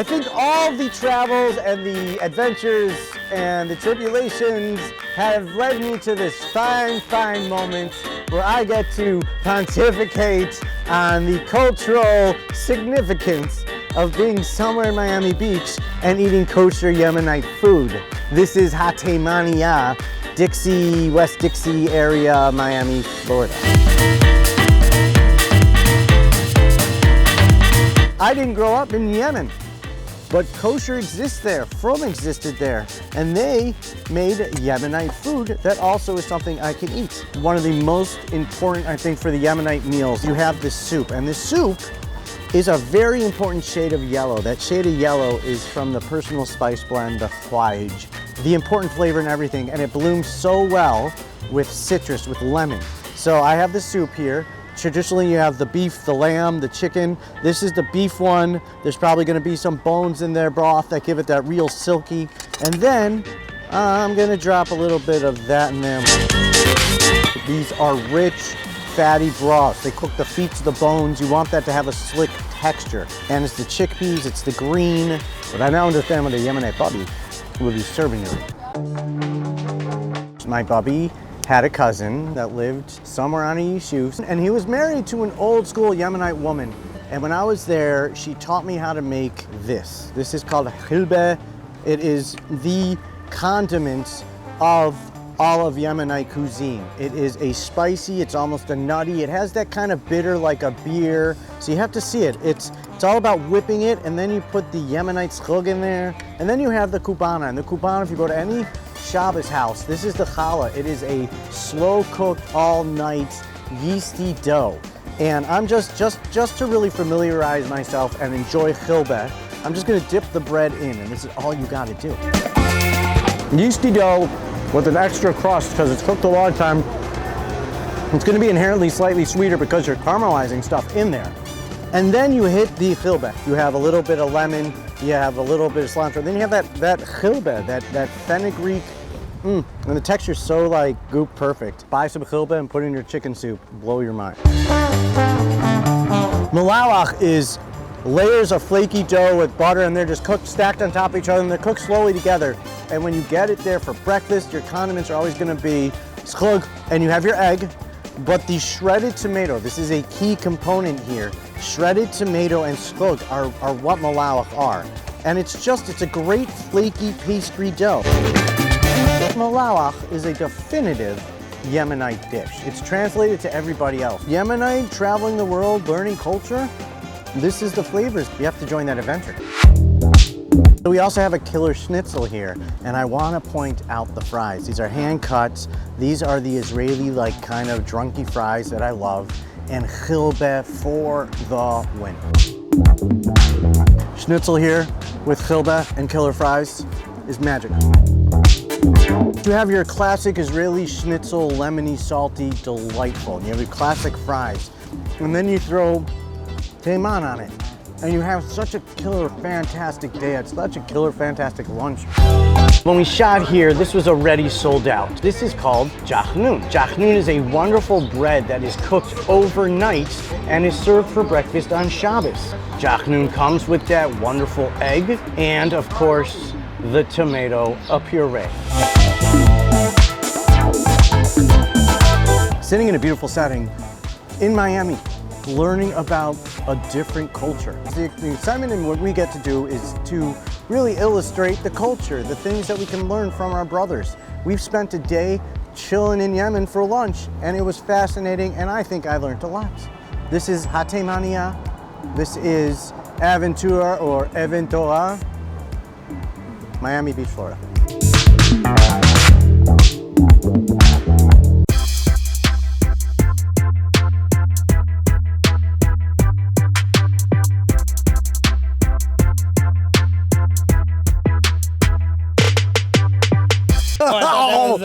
think all the travels and the adventures and the tribulations have led me to this fine, fine moment where I get to pontificate on the cultural significance of being somewhere in Miami Beach and eating kosher Yemenite food. This is Hatemania, Dixie, West Dixie area, Miami, Florida. I didn't grow up in Yemen, but kosher exists there, From existed there, and they made Yemenite food that also is something I can eat. One of the most important, I think, for the Yemenite meals, you have this soup, and this soup is a very important shade of yellow. That shade of yellow is from the personal spice blend, the Hawij, the important flavor and everything, and it blooms so well with citrus, with lemon. So I have the soup here. Traditionally, you have the beef, the lamb, the chicken. This is the beef one. There's probably gonna be some bones in their broth that give it that real silky. And then I'm gonna drop a little bit of that in there. These are rich, fatty broths. They cook the feet to the bones. You want that to have a slick texture. And it's the chickpeas, it's the green. But I now understand what the Yemenite bubby will be serving you. My bubby had a cousin that lived somewhere on a yeshuv, and he was married to an old school Yemenite woman. And when I was there, she taught me how to make this. This is called Hilbeh. It is the condiment of all of Yemenite cuisine. It is a spicy, it's almost a nutty. It has that kind of bitter like a beer. So you have to see it. It's all about whipping it, and then you put the Yemenite schlug in there, and then you have the Kubaneh. And the Kubaneh, if you go to any Shabbos house, this is the challah. It is a slow cooked all night yeasty dough. And I'm just to really familiarize myself and enjoy Hilbeh, I'm just gonna dip the bread in, and this is all you gotta do. Yeasty dough with an extra crust because it's cooked a long time. It's gonna be inherently slightly sweeter because you're caramelizing stuff in there. And then you hit the Hilbeh. You have a little bit of lemon, you have a little bit of cilantro, then you have that Hilbeh, that fenugreek, and the texture's so like goop perfect. Buy some Hilbeh and put it in your chicken soup, blow your mind. Malawach is layers of flaky dough with butter, and they're just cooked, stacked on top of each other, and they're cooked slowly together. And when you get it there for breakfast, your condiments are always gonna be schlug, and you have your egg, but the shredded tomato, this is a key component here. Shredded tomato and schlug are what Malawach are. And it's a great flaky pastry dough. Malawach is a definitive Yemenite dish. It's translated to everybody else. Yemenite, traveling the world, learning culture, this is the flavors. You have to join that adventure. We also have a killer schnitzel here, and I want to point out the fries. These are hand cut. These are the Israeli like kind of drunky fries that I love, and Hilbeh for the win. Schnitzel here with Hilbeh and killer fries is magic. You have your classic Israeli schnitzel, lemony, salty, delightful. You have your classic fries, and then you throw Hatemania on it. And you have such a killer, fantastic day. It's such a killer, fantastic lunch. When we shot here, this was already sold out. This is called jachnun. Jachnun is a wonderful bread that is cooked overnight and is served for breakfast on Shabbos. Jachnun comes with that wonderful egg and, of course, the tomato, a puree. Sitting in a beautiful setting in Miami, learning about a different culture. The excitement in what we get to do is to really illustrate the culture, the things that we can learn from our brothers. We've spent a day chilling in Yemen for lunch, and it was fascinating, and I think I learned a lot. This is Hatemania. This is Aventura or Aventura, Miami Beach, Florida. Oh,